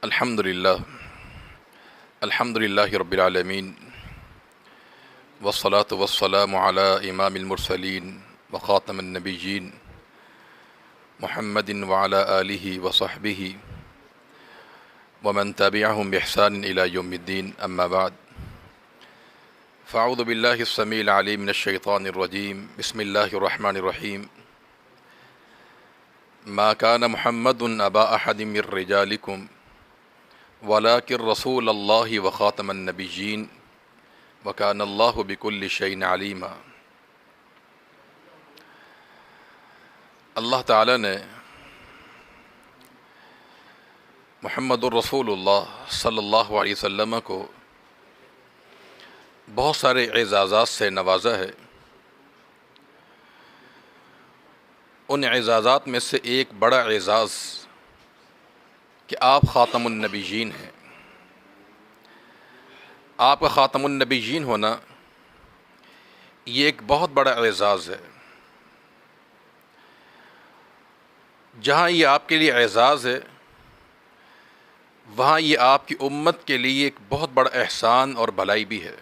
الحمد للہ رب العالمین والصلاة والسلام علی امام المرسلین وخاتم النبیین محمد وعلی آلہ وصحبہ ومن تبعہم بإحسان الی یوم الدین اما بعد فاعوذ باللہ السمیع العلیم من الشیطان الرجیم بسم اللہ الرحمن الرحیم ما کان محمد ابا احد من رجالکم ولکن رسول اللہ وخاتم النبیین وکان اللہ بکل شیء علیما۔ اللہ تعالیٰ نے محمد الرسول اللہ صلی اللہ علیہ وسلم کو بہت سارے اعزازات سے نوازا ہے۔ ان اعزازات میں سے ایک بڑا اعزاز کہ آپ خاتم النبیین ہیں۔ آپ کا خاتم النبیین ہونا یہ ایک بہت بڑا اعزاز ہے۔ جہاں یہ آپ کے لیے اعزاز ہے وہاں یہ آپ کی امت کے لیے ایک بہت بڑا احسان اور بھلائی بھی ہے۔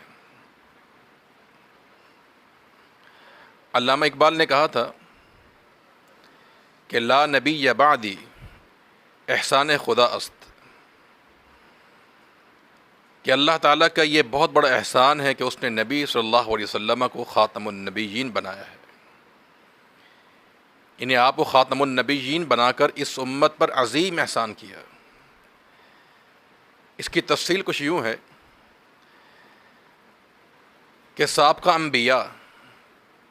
علامہ اقبال نے کہا تھا کہ لا نبی بعدی احسان خدا است، کہ اللہ تعالیٰ کا یہ بہت بڑا احسان ہے کہ اس نے نبی صلی اللہ علیہ وسلم کو خاتم النبیین بنایا ہے۔ انہیں آپ کو خاتم النبیین بنا کر اس امت پر عظیم احسان کیا۔ اس کی تفصیل کچھ یوں ہے کہ سابقہ انبیاء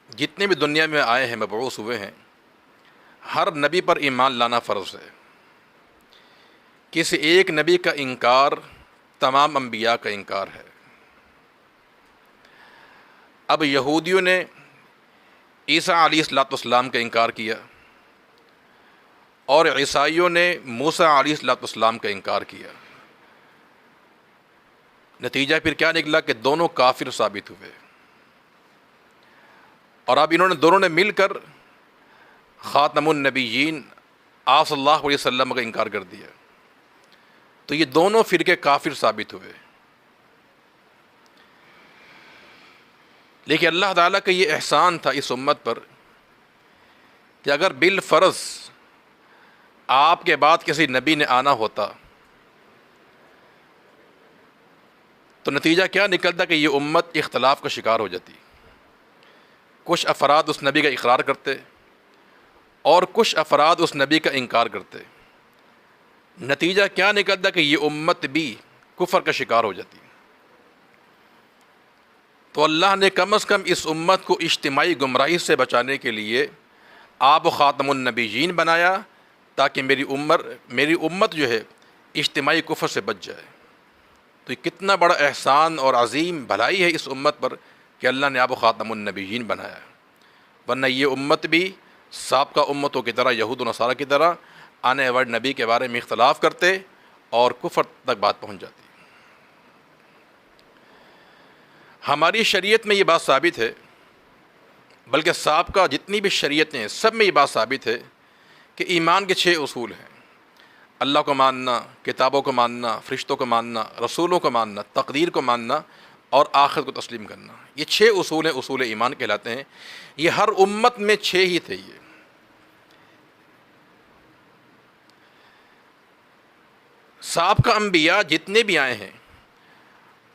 جتنے بھی دنیا میں آئے ہیں، مبعوث ہوئے ہیں، ہر نبی پر ایمان لانا فرض ہے۔ کسی ایک نبی کا انکار تمام انبیاء کا انکار ہے۔ اب یہودیوں نے عیسیٰ علیہ السلام کا انکار کیا اور عیسائیوں نے موسیٰ علیہ السلام کا انکار کیا۔ نتیجہ پھر کیا نکلا کہ دونوں کافر ثابت ہوئے، اور اب انہوں نے دونوں نے مل کر خاتم النبیین آپ صلی اللہ علیہ وسلم کا انکار کر دیا، تو یہ دونوں فرقے کافر ثابت ہوئے۔ لیکن اللہ تعالیٰ کا یہ احسان تھا اس امت پر کہ اگر بالفرض آپ کے بعد کسی نبی نے آنا ہوتا تو نتیجہ کیا نکلتا کہ یہ امت اختلاف کا شکار ہو جاتی۔ کچھ افراد اس نبی کا اقرار کرتے اور کچھ افراد اس نبی کا انکار کرتے۔ نتیجہ کیا نکلتا کہ یہ امت بھی کفر کا شکار ہو جاتی۔ تو اللہ نے کم از کم اس امت کو اجتماعی گمراہی سے بچانے کے لیے آپ خاتم النبیین بنایا تاکہ میری امت جو ہے اجتماعی کفر سے بچ جائے۔ تو یہ کتنا بڑا احسان اور عظیم بھلائی ہے اس امت پر کہ اللہ نے آپ کو خاتم النبیین بنایا، ورنہ یہ امت بھی سابقہ امتوں کی طرح، یہود و نصارہ کی طرح، آنے والے نبی کے بارے میں اختلاف کرتے اور کفر تک بات پہنچ جاتی۔ ہماری شریعت میں یہ بات ثابت ہے، بلکہ سابقہ جتنی بھی شریعتیں ہیں سب میں یہ بات ثابت ہے کہ ایمان کے 6 اصول ہیں: اللہ کو ماننا، کتابوں کو ماننا، فرشتوں کو ماننا، رسولوں کو ماننا، تقدیر کو ماننا اور آخرت کو تسلیم کرنا۔ یہ 6 اصول ہیں، اصول ایمان کہلاتے ہیں۔ یہ ہر امت میں 6 ہی تھے۔ یہ سابقہ انبیاء جتنے بھی آئے ہیں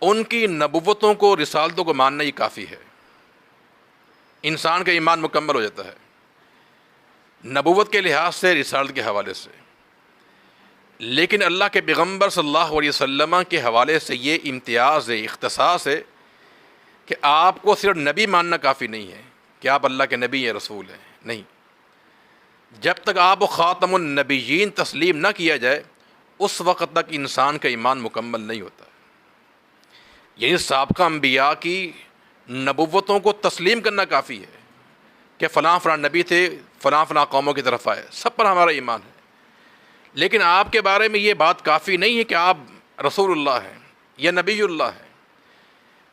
ان کی نبوتوں کو، رسالتوں کو ماننا ہی کافی ہے، انسان کا ایمان مکمل ہو جاتا ہے، نبوت کے لحاظ سے، رسالت کے حوالے سے۔ لیکن اللہ کے پیغمبر صلی اللہ علیہ وسلم کے حوالے سے یہ امتیاز ہے، اختصاص ہے کہ آپ کو صرف نبی ماننا کافی نہیں ہے کہ آپ اللہ کے نبی یا رسول ہیں، نہیں، جب تک آپ کو خاتم النبیین تسلیم نہ کیا جائے اس وقت تک انسان کا ایمان مکمل نہیں ہوتا۔ یعنی سابقہ انبیاء کی نبوتوں کو تسلیم کرنا کافی ہے کہ فلاں فلاں نبی تھے، فلاں فلاں قوموں کی طرف آئے، سب پر ہمارا ایمان ہے، لیکن آپ کے بارے میں یہ بات کافی نہیں ہے کہ آپ رسول اللہ ہیں یا نبی اللہ ہیں۔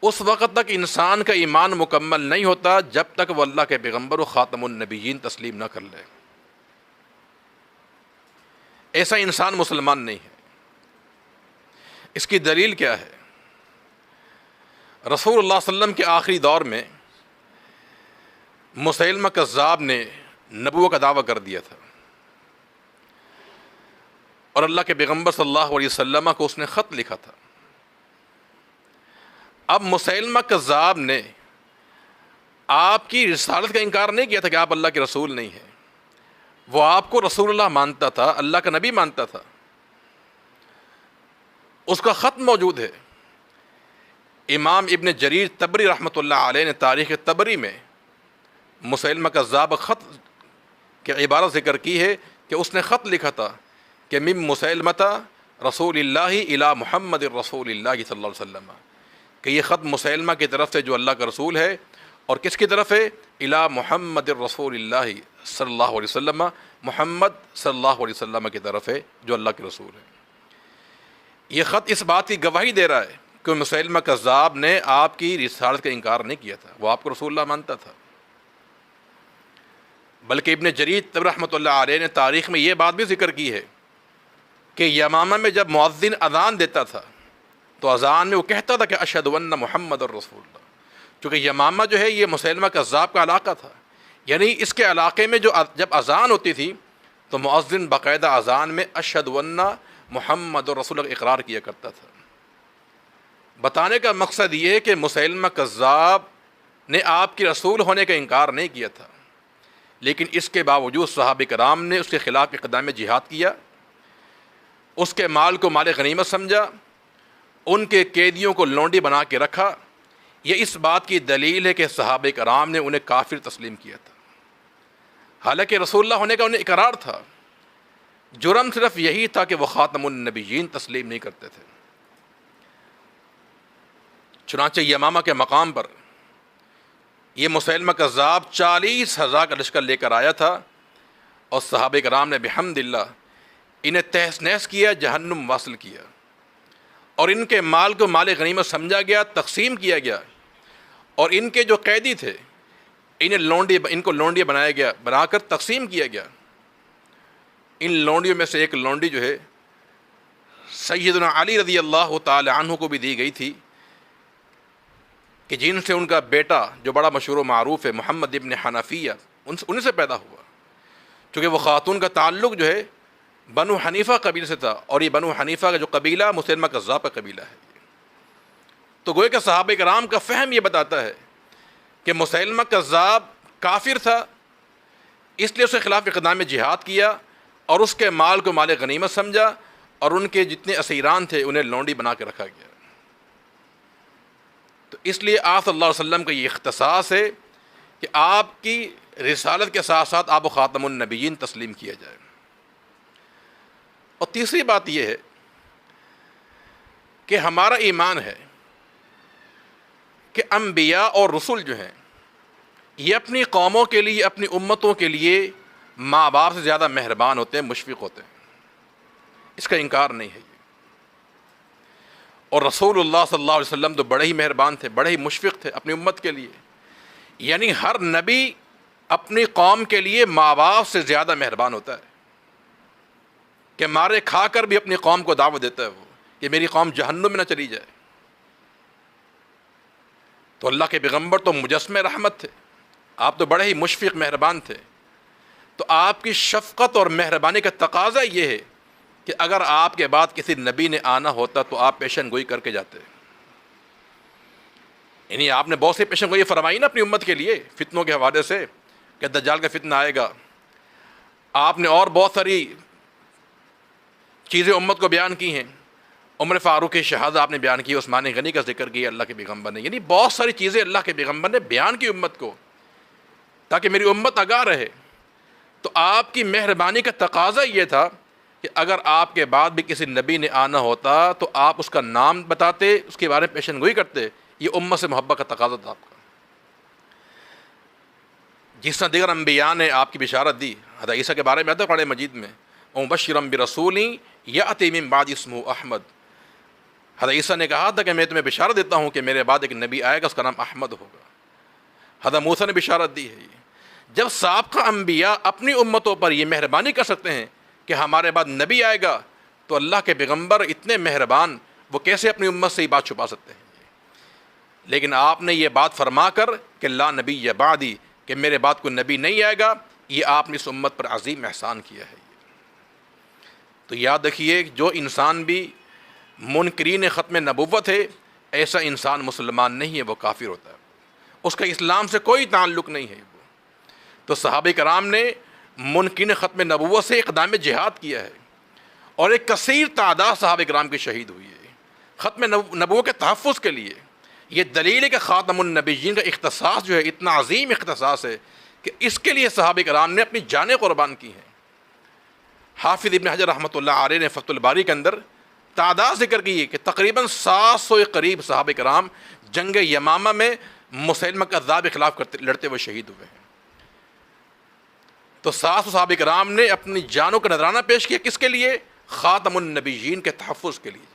اس وقت تک انسان کا ایمان مکمل نہیں ہوتا جب تک وہ اللہ کے پیغمبر و خاتم النبیین تسلیم نہ کر لے۔ ایسا انسان مسلمان نہیں ہے۔ اس کی دلیل کیا ہے؟ رسول اللہ صلی اللہ علیہ وسلم کے آخری دور میں مسیلمہ کذاب نے نبوت کا دعویٰ کر دیا تھا، اور اللہ کے پیغمبر صلی اللہ علیہ وسلم کو اس نے خط لکھا تھا۔ اب مسیلمہ کذاب نے آپ کی رسالت کا انکار نہیں کیا تھا کہ آپ اللہ کے رسول نہیں ہیں، وہ آپ کو رسول اللہ مانتا تھا، اللہ کا نبی مانتا تھا، اس کا خط موجود ہے۔ امام ابن جریر طبری رحمۃ اللہ علیہ نے تاریخ طبری میں مسیلمہ کذاب خط کی عبارت ذکر کی ہے کہ اس نے خط لکھا تھا کہ من مسیلمۃ رسول اللہ الی محمد رسول اللہ صلی اللہ علیہ وسلم، کہ یہ خط مسیلمہ کی طرف سے جو اللہ کا رسول ہے، اور کس کی طرف ہے؟ الی محمد رسول اللہ صلی اللہ علیہ وسلم، محمد صلی اللہ علیہ وسلم کی طرف ہے جو اللہ کے رسول ہے۔ یہ خط اس بات کی گواہی دے رہا ہے کہ مسیلمہ کذاب نے آپ کی رسالت کا انکار نہیں کیا تھا، وہ آپ کو رسول اللہ مانتا تھا۔ بلکہ ابن جریر طبری رحمۃ اللہ علیہ نے تاریخ میں یہ بات بھی ذکر کی ہے کہ یمامہ میں جب مؤذن اذان دیتا تھا تو اذان میں وہ کہتا تھا کہ اشہد ان محمد الرسول اللہ، چونکہ یمامہ جو ہے یہ مسیلمہ کذاب کا علاقہ تھا، یعنی اس کے علاقے میں جب اذان ہوتی تھی تو مؤذن باقاعدہ اذان میں اشہد ان محمد الرسول کا اقرار کیا کرتا تھا۔ بتانے کا مقصد یہ ہے کہ مسیلمہ کذاب نے آپ کے رسول ہونے کا انکار نہیں کیا تھا، لیکن اس کے باوجود صحابہ کرام نے اس کے خلاف اقدام جہاد کیا، اس کے مال کو مال غنیمت سمجھا، ان کے قیدیوں کو لونڈی بنا کے رکھا۔ یہ اس بات کی دلیل ہے کہ صحابہ کرام نے انہیں کافر تسلیم کیا تھا، حالانکہ رسول اللہ ہونے کا انہیں اقرار تھا، جرم صرف یہی تھا کہ وہ خاتم النبیین تسلیم نہیں کرتے تھے۔ چنانچہ یمامہ کے مقام پر یہ مسیلمہ کذاب 40,000 کا لشکر لے کر آیا تھا، اور صحابہ کرام نے بحمد اللہ انہیں تہس نہس کیا، جہنم واصل کیا، اور ان کے مال کو مال غنیمت سمجھا گیا، تقسیم کیا گیا، اور ان کے جو قیدی تھے ان کو لونڈی بنایا گیا، بنا کر تقسیم کیا گیا۔ ان لونڈیوں میں سے ایک لونڈی جو ہے سیدنا علی رضی اللہ تعالی عنہ کو بھی دی گئی تھی، کہ جن سے ان کا بیٹا جو بڑا مشہور و معروف ہے محمد ابن حنفیہ، ان سے پیدا ہوا، چونکہ وہ خاتون کا تعلق جو ہے بنو حنیفہ قبیلے سے تھا، اور یہ بنو حنیفہ کا جو قبیلہ مسیلمہ کذاب کا قبیلہ ہے۔ تو گویا کہ صحابہ کرام کا فہم یہ بتاتا ہے کہ مسیلمہ کذاب کافر تھا، اس لیے اس کے خلاف اقدام جہاد کیا، اور اس کے مال کو مال غنیمت سمجھا، اور ان کے جتنے اسیران تھے انہیں لونڈی بنا کے رکھا گیا۔ تو اس لیے آپ صلی اللہ علیہ وسلم کا یہ اختصاص ہے کہ آپ کی رسالت کے ساتھ ساتھ آپ کو خاتم النبیین تسلیم کیا جائے۔ اور تیسری بات یہ ہے کہ ہمارا ایمان ہے کہ انبیاء اور رسول جو ہیں یہ اپنی قوموں کے لیے، اپنی امتوں کے لیے ماں باپ سے زیادہ مہربان ہوتے ہیں، مشفق ہوتے ہیں، اس کا انکار نہیں ہے۔ اور رسول اللہ صلی اللہ علیہ وسلم تو بڑے ہی مہربان تھے، بڑے ہی مشفق تھے اپنی امت کے لیے، یعنی ہر نبی اپنی قوم کے لیے ماں باپ سے زیادہ مہربان ہوتا ہے، کہ مارے کھا کر بھی اپنی قوم کو دعوت دیتا ہے وہ، کہ میری قوم جہنم میں نہ چلی جائے۔ تو اللہ کے پیغمبر تو مجسمہ رحمت تھے، آپ تو بڑے ہی مشفق مہربان تھے، تو آپ کی شفقت اور مہربانی کا تقاضا یہ ہے کہ اگر آپ کے بعد کسی نبی نے آنا ہوتا تو آپ پیشن گوئی کر کے جاتے، یعنی آپ نے بہت سی پیشن گوئی فرمائی نا اپنی امت کے لیے فتنوں کے حوالے سے، کہ دجال کا فتنہ آئے گا، آپ نے اور بہت ساری چیزیں امت کو بیان کی ہیں، عمر فاروق کی شہادت آپ نے بیان کی، عثمان غنی کا ذکر کیا اللہ کے پیغمبر نے، یعنی بہت ساری چیزیں اللہ کے پیغمبر نے بیان کی امت کو، تاکہ میری امت آگاہ رہے۔ تو آپ کی مہربانی کا تقاضا یہ تھا کہ اگر آپ کے بعد بھی کسی نبی نے آنا ہوتا تو آپ اس کا نام بتاتے، اس کے بارے میں پیشن گوئی کرتے، یہ امت سے محبت کا تقاضا تھا آپ کا۔ جس طرح دیگر انبیاء نے آپ کی بشارت دی، حضرت عیسیٰ کے بارے میں آتا ہے قرآن مجید میں، وَمُبَشِّرًا بِرَسُولٍ يَأْتِي مِن بَعْدِهِ اسْمُهُ احمد، حضرت عیسیٰ نے کہا تھا کہ میں تمہیں بشارت دیتا ہوں کہ میرے بعد ایک نبی آئے گا، اس کا نام احمد ہوگا۔ حضرت موسیٰ نے بشارت دی ہے۔ جب سابقہ انبیاء اپنی امتوں پر یہ مہربانی کر سکتے ہیں کہ ہمارے بعد نبی آئے گا، تو اللہ کے پیغمبر اتنے مہربان وہ کیسے اپنی امت سے یہ بات چھپا سکتے ہیں؟ لیکن آپ نے یہ بات فرما کر کہ لا نبی بعدی، کہ میرے بعد کوئی نبی نہیں آئے گا، یہ آپ نے اس امت پر عظیم احسان کیا ہے۔ تو یاد رکھیے جو انسان بھی منکرین ختم نبوت ہے، ایسا انسان مسلمان نہیں ہے، وہ کافر ہوتا ہے، اس کا اسلام سے کوئی تعلق نہیں ہے۔ تو صحابہ کرام نے منکرین ختم نبوت سے اقدام جہاد کیا ہے، اور ایک کثیر تعداد صحابہ کرام کی شہید ہوئی ہے ختم نبوت کے تحفظ کے لیے۔ یہ دلیل ہے کہ خاتم النبیین کا اختصاص جو ہے اتنا عظیم اختصاص ہے کہ اس کے لیے صحابہ کرام نے اپنی جانیں قربان کی ہیں۔ حافظ ابن حجر رحمۃ اللہ علیہ نے فتح الباری کے اندر تعداد ذکر کی ہے کہ تقریباً 700 کے قریب صحابہ کرام جنگ یمامہ میں مسیلمہ کذاب کے خلاف لڑتے ہوئے شہید ہوئے ہیں۔ تو 700 صحابہ کرام نے اپنی جانوں کا نذرانہ پیش کیا، کس کے لیے؟ خاتم النبیین کے تحفظ کے لیے۔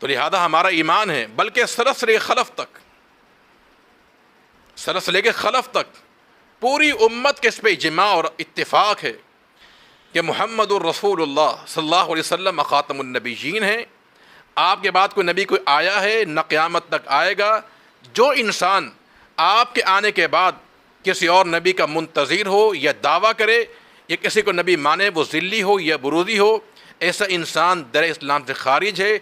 تو لہذا ہمارا ایمان ہے، بلکہ سلف سے لے کے خلف تک پوری امت کے اس پہ اجماع اور اتفاق ہے کہ محمد الرسول اللہ صلی اللہ علیہ وسلم خاتم النبیین ہیں۔ آپ کے بعد کوئی نبی کوئی آیا ہے نہ قیامت تک آئے گا۔ جو انسان آپ کے آنے کے بعد کسی اور نبی کا منتظر ہو یا دعویٰ کرے یا کسی کو نبی مانے، وہ ذلی ہو یا بروزی ہو، ایسا انسان در اسلام سے خارج ہے۔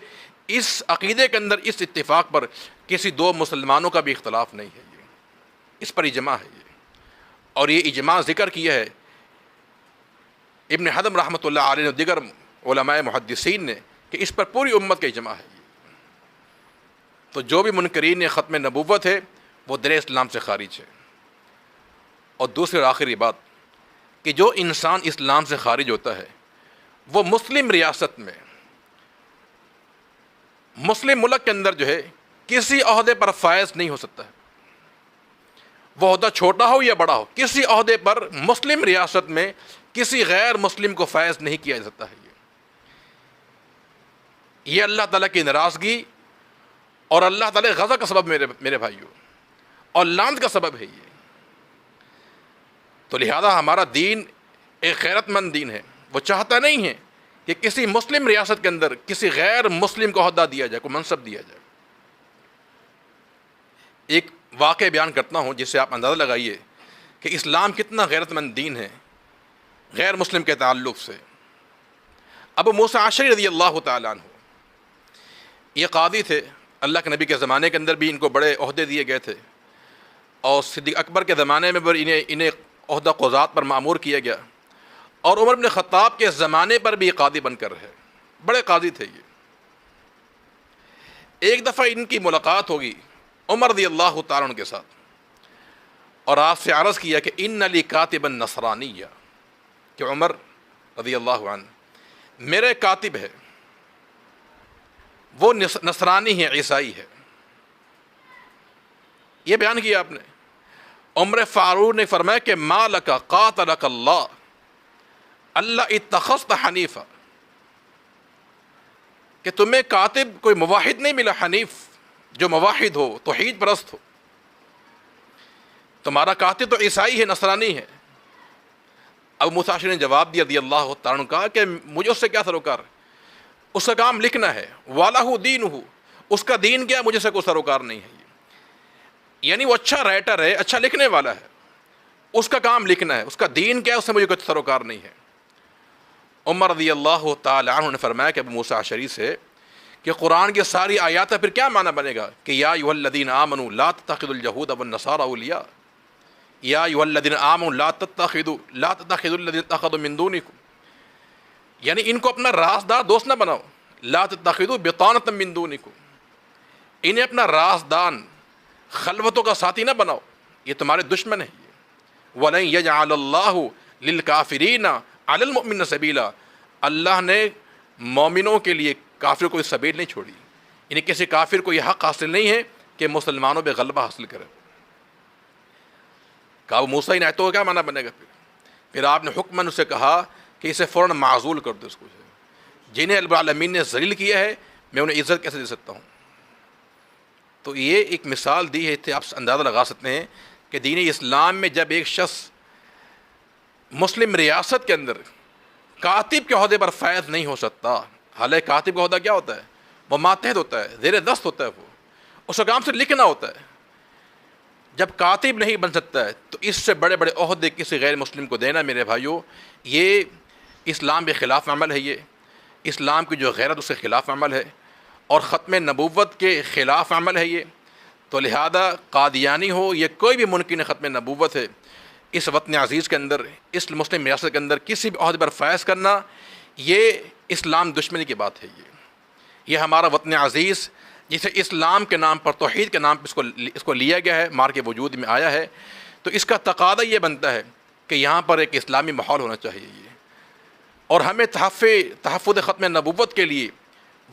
اس عقیدے کے اندر اس اتفاق پر کسی دو مسلمانوں کا بھی اختلاف نہیں ہے، اس پر اجماع ہے اور یہ اجماع ذکر کیا ہے ابن حزم رحمۃ اللہ علیہ نے، دیگر علماء محدثین نے، کہ اس پر پوری امت کا اجماع ہے۔ تو جو بھی منکرین ختم نبوت ہے وہ در اسلام سے خارج ہے۔ اور دوسری اور آخری بات کہ جو انسان اسلام سے خارج ہوتا ہے وہ مسلم ریاست میں، مسلم ملک کے اندر جو ہے کسی عہدے پر فائز نہیں ہو سکتا ہے، وہ عہدہ چھوٹا ہو یا بڑا ہو، کسی عہدے پر مسلم ریاست میں کسی غیر مسلم کو فائز نہیں کیا جا سکتا ہے۔ یہ اللہ تعالیٰ کی ناراضگی اور اللہ تعالیٰ غضب کا سبب میرے بھائیوں، اور لعنت کا سبب ہے یہ۔ تو لہذا ہمارا دین ایک غیرت مند دین ہے، وہ چاہتا نہیں ہے کہ کسی مسلم ریاست کے اندر کسی غیر مسلم کو عہدہ دیا جائے، کوئی منصب دیا جائے۔ ایک واقعہ بیان کرتا ہوں جس سے آپ اندازہ لگائیے کہ اسلام کتنا غیرت مند دین ہے غیر مسلم کے تعلق سے۔ ابو موسیٰ اشعری رضی اللہ تعالیٰ عنہ یہ قاضی تھے، اللہ کے نبی کے زمانے کے اندر بھی ان کو بڑے عہدے دیے گئے تھے، اور صدیق اکبر کے زمانے میں بھی انہیں عہدہ قضات پر مأمور کیا گیا، اور عمر بن خطاب کے زمانے پر بھی یہ قاضی بن کر رہے، بڑے قاضی تھے یہ۔ ایک دفعہ ان کی ملاقات ہوگی عمر رضی اللہ تعالیٰ عنہ کے ساتھ، اور آپ سے عرض کیا کہ ان لی کاتبا نصرانیہ، کہ عمر رضی اللہ عنہ میرے کاتب ہے، وہ نصرانی ہے، عیسائی ہے۔ یہ بیان کیا آپ نے۔ عمر فاروق نے فرمایا کہ ما لک قاتلک اللہ اللہ اتخذت حنیفا، کہ تمہیں کاتب کوئی موحد نہیں ملا، حنیف جو موحد ہو، توحید پرست ہو۔ تمہارا کاتب تو عیسائی ہے، نصرانی ہے۔ اب موسیٰ اشعری نے جواب دیا رضی اللہ تعالیٰ عنہ کا کہ مجھے اس سے کیا سروکار، اس کا کام لکھنا ہے، وَلَهُ دِينُهُ، اس کا دین کیا، مجھے سے کوئی سروکار نہیں ہے۔ یعنی وہ اچھا رائٹر ہے، اچھا لکھنے والا ہے، اس کا کام لکھنا ہے، اس کا دین کیا ہے، اس سے مجھے کوئی سروکار نہیں ہے۔ عمر رضی اللہ تعالیٰ عنہ نے فرمایا کہ ابو موسیٰ اشعری سے کہ قرآن کی ساری آیات کا پھر کیا معنی بنے گا کہ یا ایھا الذین آمنوا لا تتخذوا اليہود والنصارى اولیاء، یا ایھا الذین آمنوا لا تتخذوا الذین اتخذوا من دونکم، یعنی ان کو اپنا رازدار دوست نہ بناؤ، لا تتخذوا بطانۃ من دونکم، انہیں اپنا رازدان خلوتوں کا ساتھی نہ بناؤ، یہ تمہارے دشمن ہیں۔ وَلَن يَجْعَلَ اللَّهُ لِلْكَافِرِينَ عَلَى الْمُؤْمِنِينَ سَبِيلًا، اللہ نے مومنوں کے لیے کافر کو سبیل نہیں چھوڑی، یعنی کسی کافر کو یہ حق حاصل نہیں ہے کہ مسلمانوں پہ غلبہ حاصل کرے۔ کہا ابو موسیٰ ان آیتوں کا کیا معنی بنے گا؟ پھر آپ نے حکماً اسے کہا کہ اسے فوراً معزول کر دو، اس کو جنہیں رب العالمین نے ذلیل کیا ہے میں انہیں عزت کیسے دے سکتا ہوں۔ تو یہ ایک مثال دی ہے، آپ اندازہ لگا سکتے ہیں کہ دین اسلام میں جب ایک شخص مسلم ریاست کے اندر کاتب کے عہدے پر فائز نہیں ہو سکتا، حالانکہ کاتب کا عہدہ کیا ہوتا ہے؟ وہ ماتحت ہوتا ہے، زیر دست ہوتا ہے، وہ اس کا کام سے لکھنا ہوتا ہے۔ جب کاتب نہیں بن سکتا ہے تو اس سے بڑے بڑے عہدے کسی غیر مسلم کو دینا میرے بھائیوں، یہ اسلام کے خلاف عمل ہے، یہ اسلام کی جو غیرت اس کے خلاف عمل ہے، اور ختم نبوت کے خلاف عمل ہے یہ۔ تو لہذا قادیانی ہو یا کوئی بھی منکر ختم نبوت ہے، اس وطن عزیز کے اندر، اس مسلم ریاست کے اندر کسی بھی عہدے پر فائز کرنا، یہ اسلام دشمنی کی بات ہے۔ یہ ہمارا وطن عزیز جسے اسلام کے نام پر، توحید کے نام پر اس کو لیا گیا ہے، مار کے وجود میں آیا ہے، تو اس کا تقاضا یہ بنتا ہے کہ یہاں پر ایک اسلامی ماحول ہونا چاہیے یہ، اور ہمیں تحفظ ختم نبوت کے لیے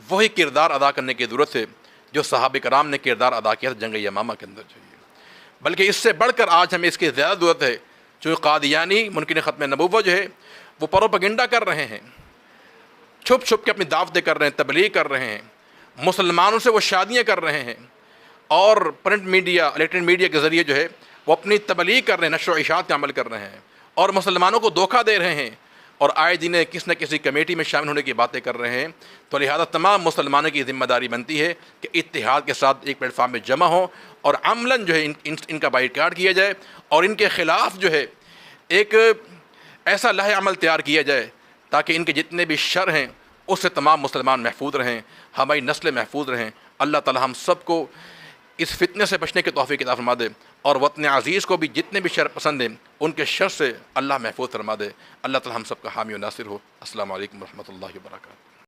وہی کردار ادا کرنے کی ضرورت ہے جو صحابہ کرام نے کردار ادا کیا تھا جنگ یمامہ کے اندر چاہیے، بلکہ اس سے بڑھ کر آج ہمیں اس کی زیادہ ضرورت ہے۔ جو قادیانی منکر ختم نبوت جو ہے وہ پروپیگنڈا کر رہے ہیں، چھپ چھپ کے اپنی دعوتیں کر رہے ہیں، تبلیغ کر رہے ہیں، مسلمانوں سے وہ شادیاں کر رہے ہیں، اور پرنٹ میڈیا، الیکٹرانک میڈیا کے ذریعے جو ہے وہ اپنی تبلیغ کر رہے ہیں، نشر و اشاعت کا عمل کر رہے ہیں، اور مسلمانوں کو دھوکہ دے رہے ہیں، اور آئے دن کسی نہ کسی کمیٹی میں شامل ہونے کی باتیں کر رہے ہیں۔ تو لہذا تمام مسلمانوں کی ذمہ داری بنتی ہے کہ اتحاد کے ساتھ ایک پلیٹ فارم میں جمع ہوں، اور عملاً جو ہے ان کا بائیکاٹ کیا جائے، اور ان کے خلاف جو ہے ایک ایسا لائحہ عمل تیار کیا جائے تاکہ ان کے جتنے بھی شر ہیں اس سے تمام مسلمان محفوظ رہیں، ہماری نسلیں محفوظ رہیں۔ اللہ تعالی ہم سب کو اس فتنے سے بچنے کی توفیق عطا فرما دے، اور وطن عزیز کو بھی جتنے بھی شر پسند ہیں ان کے شر سے اللہ محفوظ فرما دے۔ اللہ تعالی ہم سب کا حامی و ناصر ہو۔ السلام علیکم ورحمۃ اللہ وبرکاتہ۔